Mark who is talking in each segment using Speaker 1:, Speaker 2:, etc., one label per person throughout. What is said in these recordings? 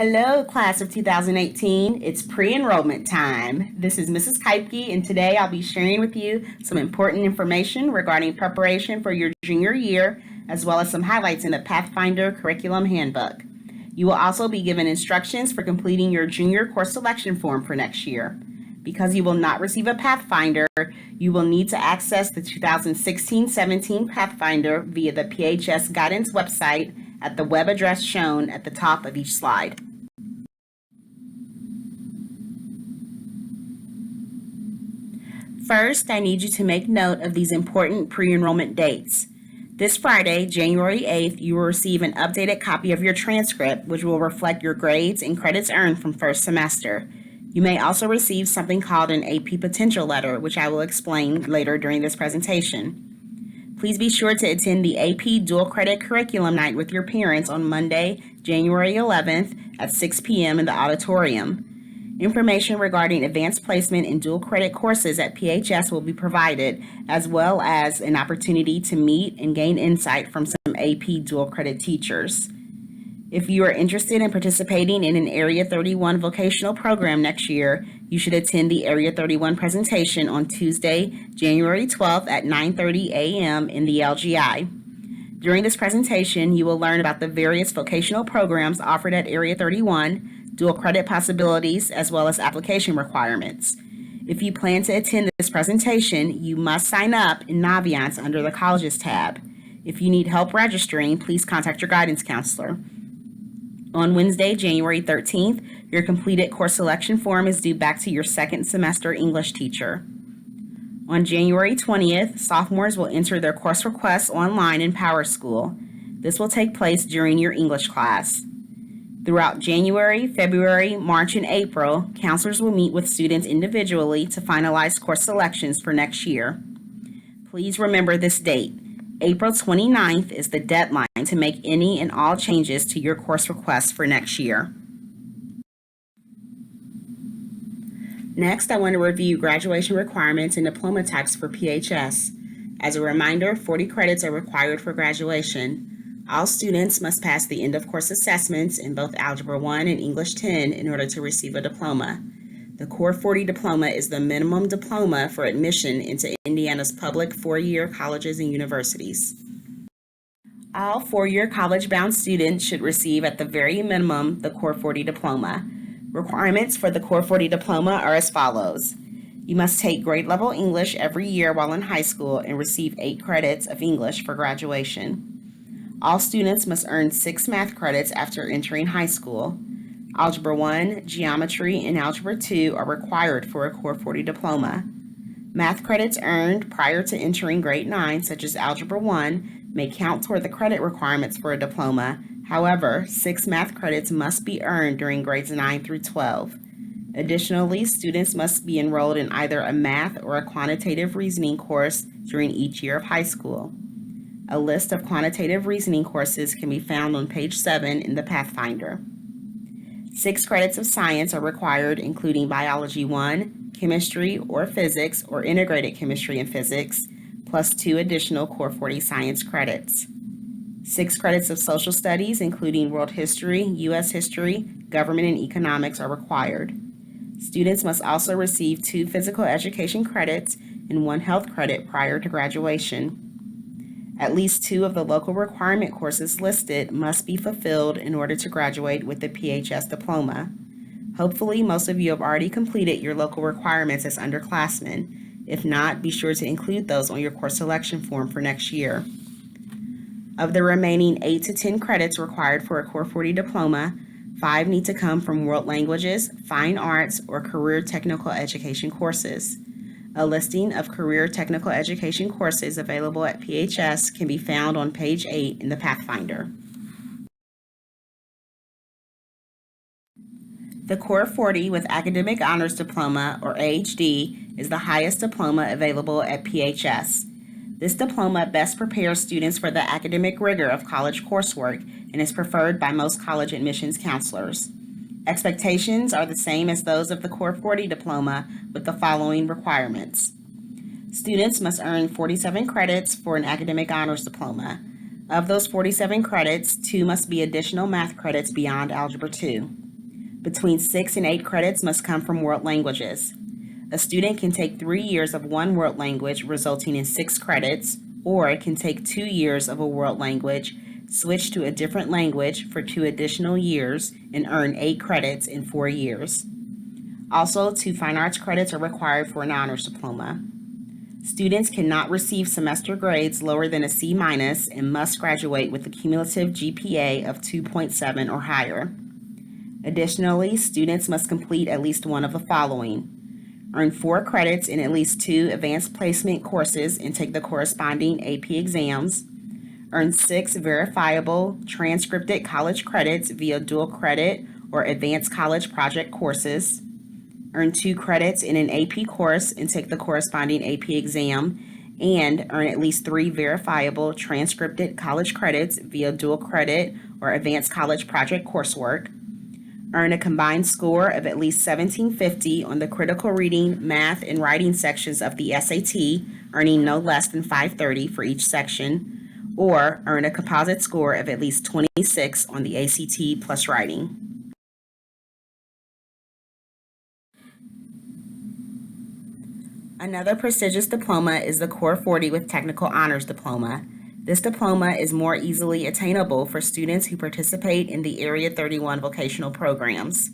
Speaker 1: Hello, class of 2018. It's pre-enrollment time. This is Mrs. Keipke, and today I'll be sharing with you some important information regarding preparation for your junior year, as well as some highlights in the Pathfinder Curriculum Handbook. You will also be given instructions for completing your junior course selection form for next year. Because you will not receive a Pathfinder, you will need to access the 2016-17 Pathfinder via the PHS guidance website at the web address shown at the top of each slide. First, I need you to make note of these important pre-enrollment dates. This Friday, January 8th, you will receive an updated copy of your transcript, which will reflect your grades and credits earned from first semester. You may also receive something called an AP Potential Letter, which I will explain later during this presentation. Please be sure to attend the AP Dual Credit Curriculum Night with your parents on Monday, January 11th at 6 p.m. in the auditorium. Information regarding advanced placement and dual credit courses at PHS will be provided, as well as an opportunity to meet and gain insight from some AP dual credit teachers. If you are interested in participating in an Area 31 vocational program next year, you should attend the Area 31 presentation on Tuesday, January 12th at 9:30 a.m. in the LGI. During this presentation, you will learn about the various vocational programs offered at Area 31, dual credit possibilities, as well as application requirements. If you plan to attend this presentation, you must sign up in Naviance under the Colleges tab. If you need help registering, please contact your guidance counselor. On Wednesday, January 13th, your completed course selection form is due back to your second semester English teacher. On January 20th, sophomores will enter their course requests online in PowerSchool. This will take place during your English class. Throughout January, February, March, and April, counselors will meet with students individually to finalize course selections for next year. Please remember this date. April 29th is the deadline to make any and all changes to your course requests for next year. Next, I want to review graduation requirements and diploma types for PHS. As a reminder, 40 credits are required for graduation. All students must pass the end-of-course assessments in both Algebra 1 and English 10 in order to receive a diploma. The Core 40 diploma is the minimum diploma for admission into Indiana's public four-year colleges and universities. All four-year college-bound students should receive at the very minimum the Core 40 diploma. Requirements for the Core 40 diploma are as follows. You must take grade level English every year while in high school and receive 8 credits of English for graduation. All students must earn 6 math credits after entering high school. Algebra 1, Geometry, and Algebra 2 are required for a Core 40 diploma. Math credits earned prior to entering grade 9, such as Algebra 1, may count toward the credit requirements for a diploma. However, 6 math credits must be earned during grades 9 through 12. Additionally, students must be enrolled in either a math or a quantitative reasoning course during each year of high school. A list of quantitative reasoning courses can be found on page 7 in the Pathfinder. 6 credits of science are required, including Biology 1, Chemistry or Physics or Integrated Chemistry and Physics, plus 2 additional Core 40 science credits. 6 credits of Social Studies, including World History, U.S. History, Government, and Economics are required. Students must also receive 2 Physical Education credits and 1 Health credit prior to graduation. At least 2 of the local requirement courses listed must be fulfilled in order to graduate with the PHS diploma. Hopefully, most of you have already completed your local requirements as underclassmen. If not, be sure to include those on your course selection form for next year. Of the remaining 8 to 10 credits required for a Core 40 diploma, 5 need to come from World Languages, Fine Arts, or Career Technical Education courses. A listing of career technical education courses available at PHS can be found on page 8 in the Pathfinder. The Core 40 with Academic Honors Diploma, or AHD, is the highest diploma available at PHS. This diploma best prepares students for the academic rigor of college coursework and is preferred by most college admissions counselors. Expectations are the same as those of the Core 40 diploma with the following requirements. Students must earn 47 credits for an academic honors diploma. Of those 47 credits, 2 must be additional math credits beyond Algebra 2. Between 6 and 8 credits must come from world languages. A student can take 3 years of one world language, resulting in 6 credits, or can take 2 years of a world language, switch to a different language for 2 additional years, and earn 8 credits in 4 years. Also, 2 fine arts credits are required for an honors diploma. Students cannot receive semester grades lower than a C- and must graduate with a cumulative GPA of 2.7 or higher. Additionally, students must complete at least one of the following: earn 4 credits in at least 2 advanced placement courses and take the corresponding AP exams, earn 6 verifiable transcripted college credits via dual credit or advanced college project courses, earn 2 credits in an AP course and take the corresponding AP exam, and earn at least 3 verifiable transcripted college credits via dual credit or advanced college project coursework, earn a combined score of at least 1750 on the critical reading, math, and writing sections of the SAT, earning no less than 530 for each section, or earn a composite score of at least 26 on the ACT plus writing. Another prestigious diploma is the Core 40 with Technical Honors Diploma. This diploma is more easily attainable for students who participate in the Area 31 vocational programs.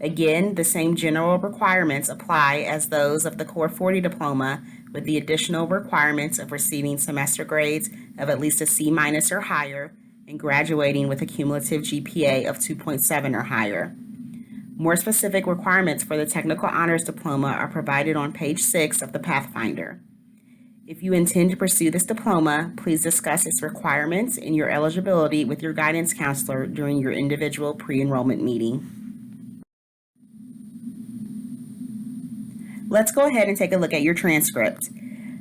Speaker 1: Again, the same general requirements apply as those of the Core 40 diploma, with the additional requirements of receiving semester grades of at least a C- or higher and graduating with a cumulative GPA of 2.7 or higher. More specific requirements for the Technical Honors Diploma are provided on page 6 of the Pathfinder. If you intend to pursue this diploma, please discuss its requirements and your eligibility with your guidance counselor during your individual pre-enrollment meeting. Let's go ahead and take a look at your transcript.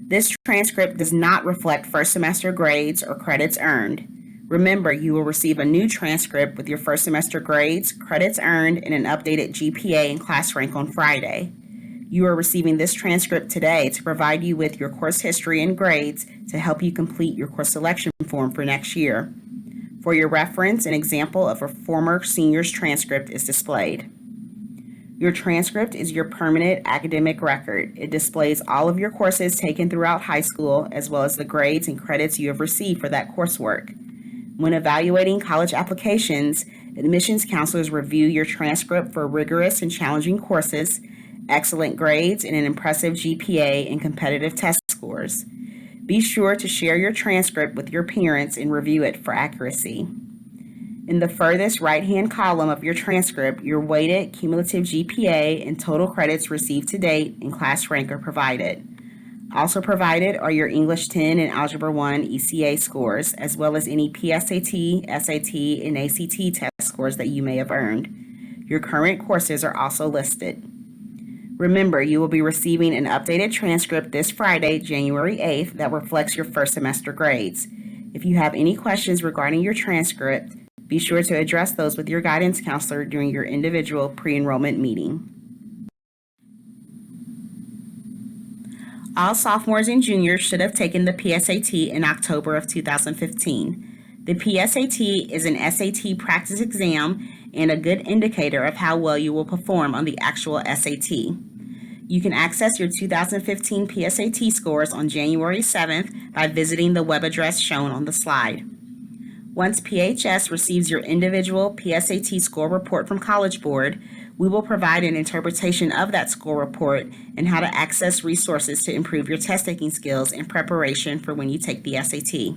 Speaker 1: This transcript does not reflect first semester grades or credits earned. Remember, you will receive a new transcript with your first semester grades, credits earned, and an updated GPA and class rank on Friday. You are receiving this transcript today to provide you with your course history and grades to help you complete your course selection form for next year. For your reference, an example of a former senior's transcript is displayed. Your transcript is your permanent academic record. It displays all of your courses taken throughout high school, as well as the grades and credits you have received for that coursework. When evaluating college applications, admissions counselors review your transcript for rigorous and challenging courses, excellent grades, and an impressive GPA and competitive test scores. Be sure to share your transcript with your parents and review it for accuracy. In the furthest right-hand column of your transcript, your weighted cumulative GPA and total credits received to date and class rank are provided. Also provided are your English 10 and Algebra 1 ECA scores, as well as any PSAT, SAT, and ACT test scores that you may have earned. Your current courses are also listed. Remember, you will be receiving an updated transcript this Friday, January 8th, that reflects your first semester grades. If you have any questions regarding your transcript, be sure to address those with your guidance counselor during your individual pre-enrollment meeting. All sophomores and juniors should have taken the PSAT in October of 2015. The PSAT is an SAT practice exam and a good indicator of how well you will perform on the actual SAT. You can access your 2015 PSAT scores on January 7th by visiting the web address shown on the slide. Once PHS receives your individual PSAT score report from College Board, we will provide an interpretation of that score report and how to access resources to improve your test-taking skills in preparation for when you take the SAT.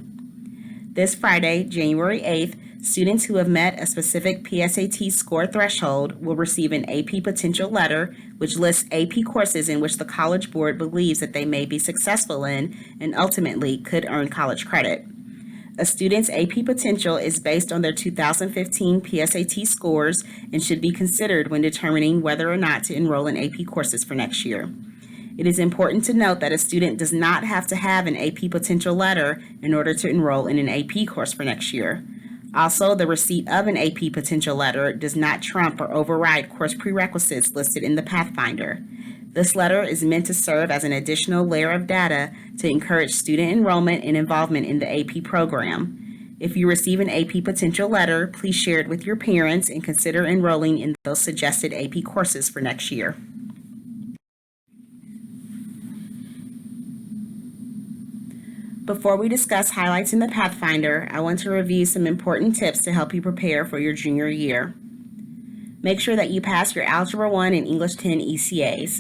Speaker 1: This Friday, January 8th, students who have met a specific PSAT score threshold will receive an AP Potential Letter, which lists AP courses in which the College Board believes that they may be successful in and ultimately could earn college credit. A student's AP potential is based on their 2015 PSAT scores and should be considered when determining whether or not to enroll in AP courses for next year. It is important to note that a student does not have to have an AP potential letter in order to enroll in an AP course for next year. Also, the receipt of an AP potential letter does not trump or override course prerequisites listed in the Pathfinder. This letter is meant to serve as an additional layer of data to encourage student enrollment and involvement in the AP program. If you receive an AP potential letter, please share it with your parents and consider enrolling in those suggested AP courses for next year. Before we discuss highlights in the Pathfinder, I want to review some important tips to help you prepare for your junior year. Make sure that you pass your Algebra 1 and English 10 ECAs.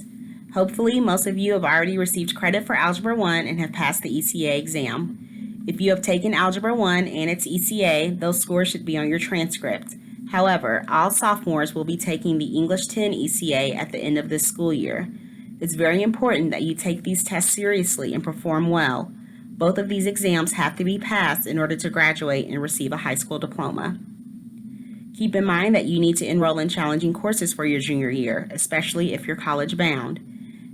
Speaker 1: Hopefully, most of you have already received credit for Algebra 1 and have passed the ECA exam. If you have taken Algebra 1 and its ECA, those scores should be on your transcript. However, all sophomores will be taking the English 10 ECA at the end of this school year. It's very important that you take these tests seriously and perform well. Both of these exams have to be passed in order to graduate and receive a high school diploma. Keep in mind that you need to enroll in challenging courses for your junior year, especially if you're college-bound.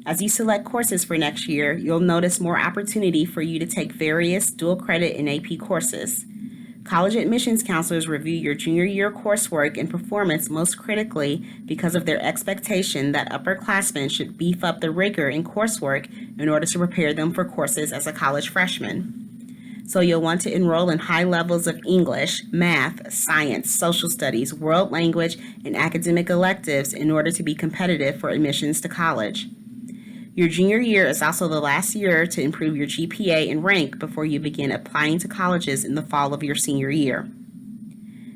Speaker 1: As you select courses for next year, you'll notice more opportunity for you to take various dual credit and AP courses. College admissions counselors review your junior year coursework and performance most critically because of their expectation that upperclassmen should beef up the rigor in coursework in order to prepare them for courses as a college freshman. So you'll want to enroll in high levels of English, math, science, social studies, world language, and academic electives in order to be competitive for admissions to college. Your junior year is also the last year to improve your GPA and rank before you begin applying to colleges in the fall of your senior year.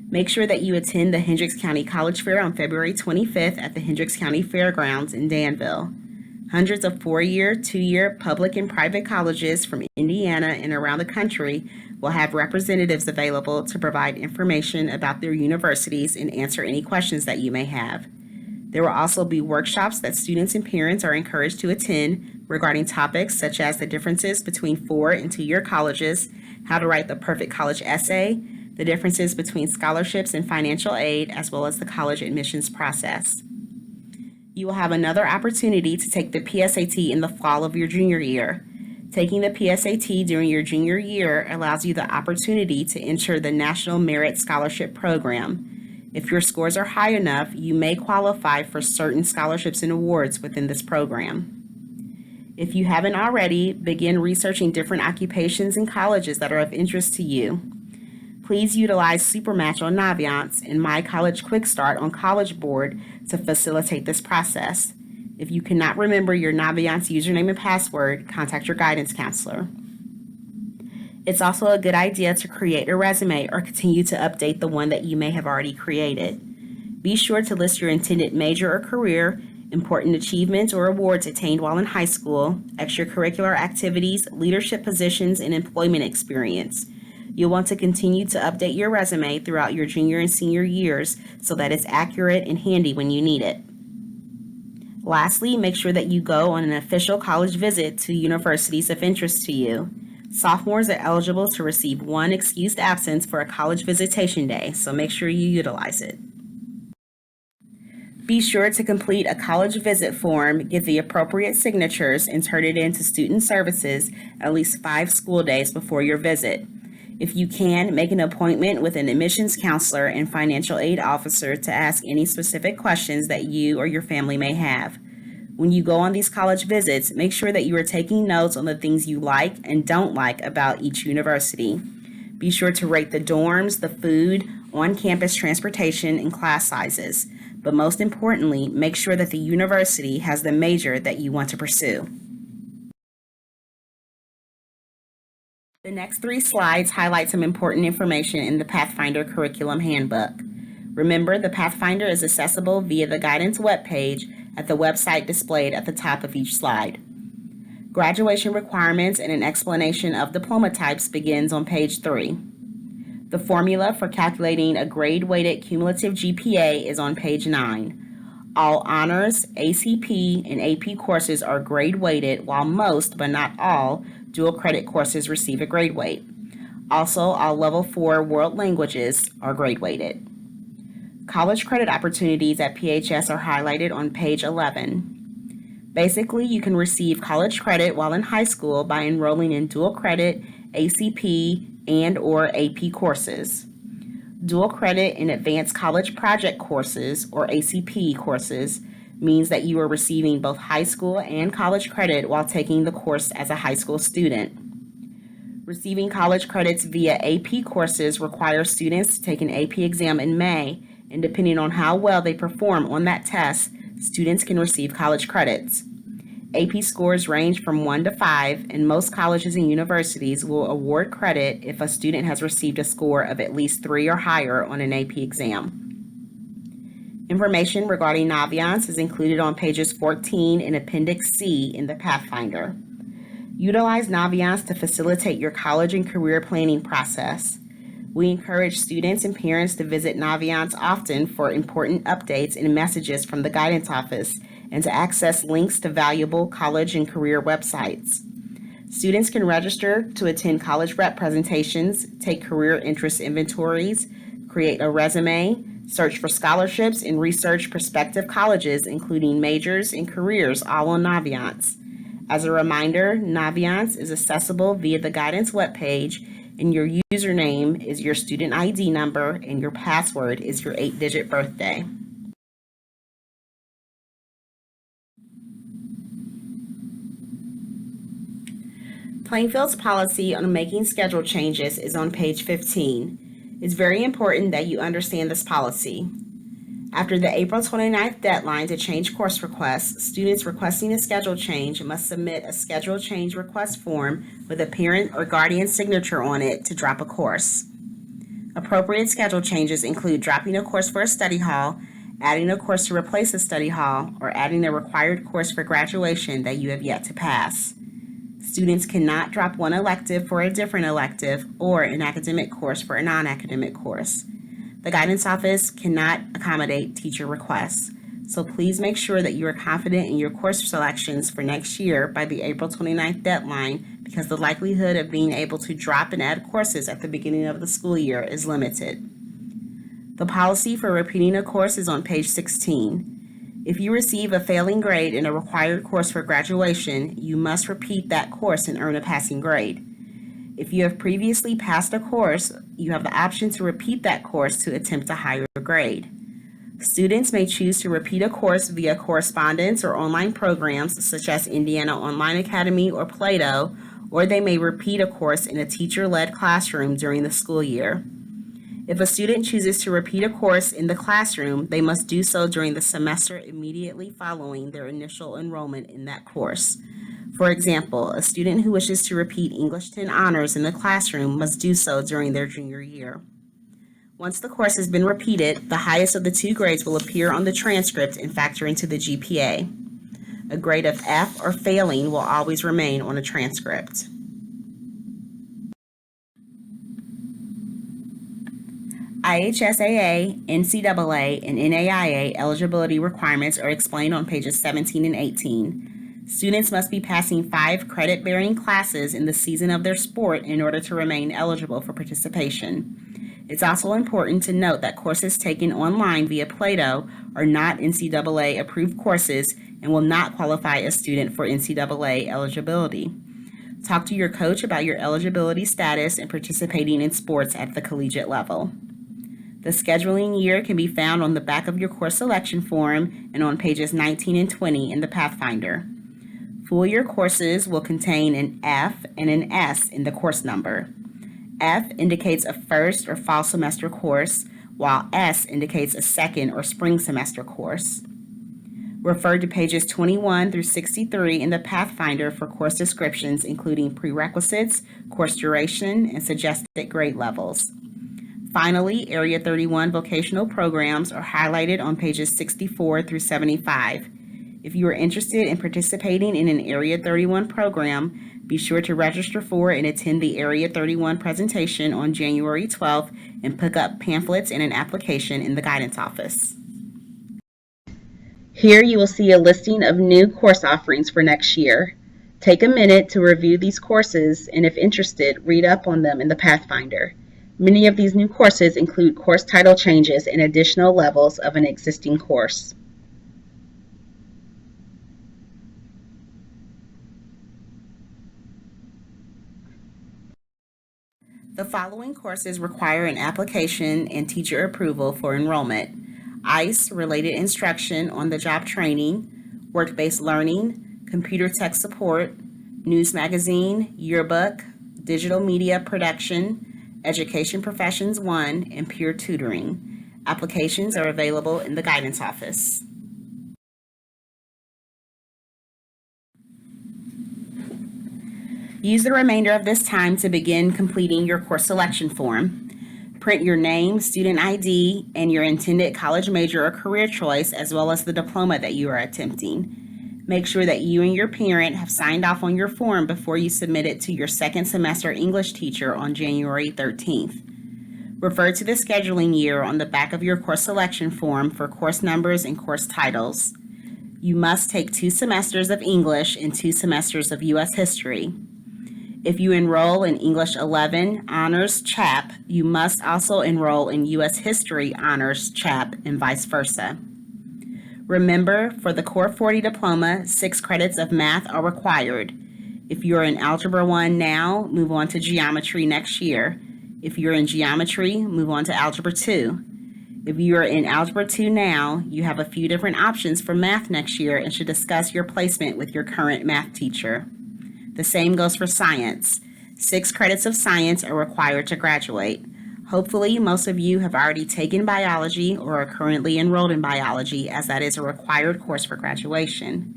Speaker 1: Make sure that you attend the Hendricks County College Fair on February 25th at the Hendricks County Fairgrounds in Danville. Hundreds of 4-year, 2-year public and private colleges from Indiana and around the country will have representatives available to provide information about their universities and answer any questions that you may have. There will also be workshops that students and parents are encouraged to attend regarding topics such as the differences between 4- and 2-year colleges, how to write the perfect college essay, the differences between scholarships and financial aid, as well as the college admissions process. You will have another opportunity to take the PSAT in the fall of your junior year. Taking the PSAT during your junior year allows you the opportunity to enter the National Merit Scholarship Program. If your scores are high enough, you may qualify for certain scholarships and awards within this program. If you haven't already, begin researching different occupations and colleges that are of interest to you. Please utilize Supermatch on Naviance and My College Quick Start on College Board to facilitate this process. If you cannot remember your Naviance username and password, contact your guidance counselor. It's also a good idea to create a resume or continue to update the one that you may have already created. Be sure to list your intended major or career, important achievements or awards attained while in high school, extracurricular activities, leadership positions, and employment experience. You'll want to continue to update your resume throughout your junior and senior years so that it's accurate and handy when you need it. Lastly, make sure that you go on an official college visit to universities of interest to you. Sophomores are eligible to receive 1 excused absence for a college visitation day, so make sure you utilize it. Be sure to complete a college visit form, get the appropriate signatures, and turn it in to Student Services at least 5 school days before your visit. If you can, make an appointment with an admissions counselor and financial aid officer to ask any specific questions that you or your family may have. When you go on these college visits, make sure that you are taking notes on the things you like and don't like about each university. Be sure to rate the dorms, the food, on-campus transportation, and class sizes. But most importantly, make sure that the university has the major that you want to pursue. The next 3 slides highlight some important information in the Pathfinder Curriculum Handbook. Remember, the Pathfinder is accessible via the guidance webpage at the website displayed at the top of each slide. Graduation requirements and an explanation of diploma types begins on page 3. The formula for calculating a grade-weighted cumulative GPA is on page 9. All honors, ACP, and AP courses are grade-weighted, while most, but not all, dual credit courses receive a grade weight. Also, all level 4 world languages are grade-weighted. College credit opportunities at PHS are highlighted on page 11. Basically, you can receive college credit while in high school by enrolling in dual credit, ACP, and/or AP courses. Dual credit in advanced college project courses, or ACP courses, means that you are receiving both high school and college credit while taking the course as a high school student. Receiving college credits via AP courses requires students to take an AP exam in May, and depending on how well they perform on that test, students can receive college credits. AP scores range from 1 to 5, and most colleges and universities will award credit if a student has received a score of at least 3 or higher on an AP exam. Information regarding Naviance is included on pages 14 and Appendix C in the Pathfinder. Utilize Naviance to facilitate your college and career planning process. We encourage students and parents to visit Naviance often for important updates and messages from the Guidance Office and to access links to valuable college and career websites. Students can register to attend college rep presentations, take career interest inventories, create a resume, search for scholarships, and research prospective colleges, including majors and careers, all on Naviance. As a reminder, Naviance is accessible via the Guidance webpage, and your username is your student ID number, and your password is your 8-digit birthday. Plainfield's policy on making schedule changes is on page 15. It's very important that you understand this policy. After the April 29th deadline to change course requests, students requesting a schedule change must submit a schedule change request form with a parent or guardian signature on it to drop a course. Appropriate schedule changes include dropping a course for a study hall, adding a course to replace a study hall, or adding a required course for graduation that you have yet to pass. Students cannot drop one elective for a different elective or an academic course for a non-academic course. The Guidance Office cannot accommodate teacher requests, so please make sure that you are confident in your course selections for next year by the April 29th deadline, because the likelihood of being able to drop and add courses at the beginning of the school year is limited. The policy for repeating a course is on page 16. If you receive a failing grade in a required course for graduation, you must repeat that course and earn a passing grade. If you have previously passed a course, you have the option to repeat that course to attempt a higher grade. Students may choose to repeat a course via correspondence or online programs such as Indiana Online Academy or Plato, or they may repeat a course in a teacher-led classroom during the school year. If a student chooses to repeat a course in the classroom, they must do so during the semester immediately following their initial enrollment in that course. For example, a student who wishes to repeat English 10 honors in the classroom must do so during their junior year. Once the course has been repeated, the highest of the two grades will appear on the transcript and factor into the GPA. A grade of F or failing will always remain on a transcript. IHSAA, NCAA, and NAIA eligibility requirements are explained on pages 17 and 18. Students must be passing 5 credit-bearing classes in the season of their sport in order to remain eligible for participation. It's also important to note that courses taken online via Plato are not NCAA-approved courses and will not qualify a student for NCAA eligibility. Talk to your coach about your eligibility status and participating in sports at the collegiate level. The scheduling year can be found on the back of your course selection form and on pages 19 and 20 in the Pathfinder. Full year courses will contain an F and an S in the course number. F indicates a first or fall semester course, while S indicates a second or spring semester course. Refer to pages 21 through 63 in the Pathfinder for course descriptions, including prerequisites, course duration, and suggested grade levels. Finally, Area 31 vocational programs are highlighted on pages 64 through 75. If you are interested in participating in an Area 31 program, be sure to register for and attend the Area 31 presentation on January 12th and pick up pamphlets and an application in the Guidance Office. Here you will see a listing of new course offerings for next year. Take a minute to review these courses, and if interested, read up on them in the Pathfinder. Many of these new courses include course title changes and additional levels of an existing course. The following courses require an application and teacher approval for enrollment: ICE related instruction on the job training, work-based learning, computer tech support, news magazine, yearbook, Digital Media Production, Education Professions 1, and Peer Tutoring. Applications are available in the guidance office. Use the remainder of this time to begin completing your course selection form. Print your name, student ID, and your intended college major or career choice, as well as the diploma that you are attempting. Make sure that you and your parent have signed off on your form before you submit it to your second semester English teacher on January 13th. Refer to the scheduling year on the back of your course selection form for course numbers and course titles. You must take 2 semesters of English and 2 semesters of U.S. history. If you enroll in English 11 Honors CHAP, you must also enroll in U.S. History Honors CHAP and vice versa. Remember, for the Core 40 diploma, 6 credits of math are required. If you're in Algebra 1 now, move on to Geometry next year. If you're in Geometry, move on to Algebra 2. If you are in Algebra 2 now, you have a few different options for math next year and should discuss your placement with your current math teacher. The same goes for science. 6 credits of science are required to graduate. Hopefully, most of you have already taken biology or are currently enrolled in biology, as that is a required course for graduation.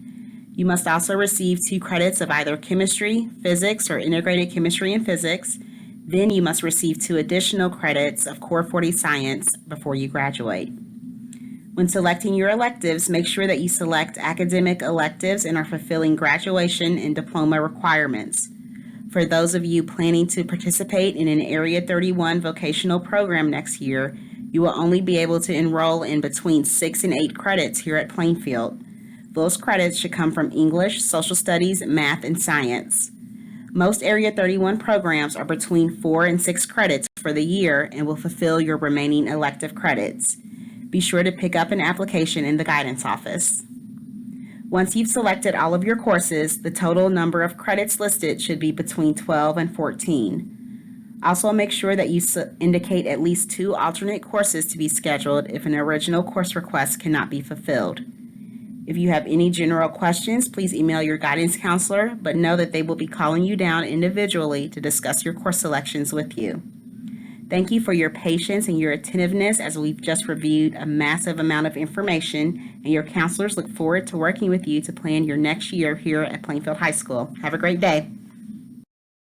Speaker 1: You must also receive 2 credits of either chemistry, physics, or integrated chemistry and physics. Then you must receive 2 additional credits of Core 40 science before you graduate. When selecting your electives, make sure that you select academic electives and are fulfilling graduation and diploma requirements. For those of you planning to participate in an Area 31 vocational program next year, you will only be able to enroll in between 6 and 8 credits here at Plainfield. Those credits should come from English, social studies, math, and science. Most Area 31 programs are between 4 and 6 credits for the year and will fulfill your remaining elective credits. Be sure to pick up an application in the guidance office. Once you've selected all of your courses, the total number of credits listed should be between 12 and 14. Also, make sure that you indicate at least 2 alternate courses to be scheduled if an original course request cannot be fulfilled. If you have any general questions, please email your guidance counselor, but know that they will be calling you down individually to discuss your course selections with you. Thank you for your patience and your attentiveness as we've just reviewed a massive amount of information, and your counselors look forward to working with you to plan your next year here at Plainfield High School. Have a great day.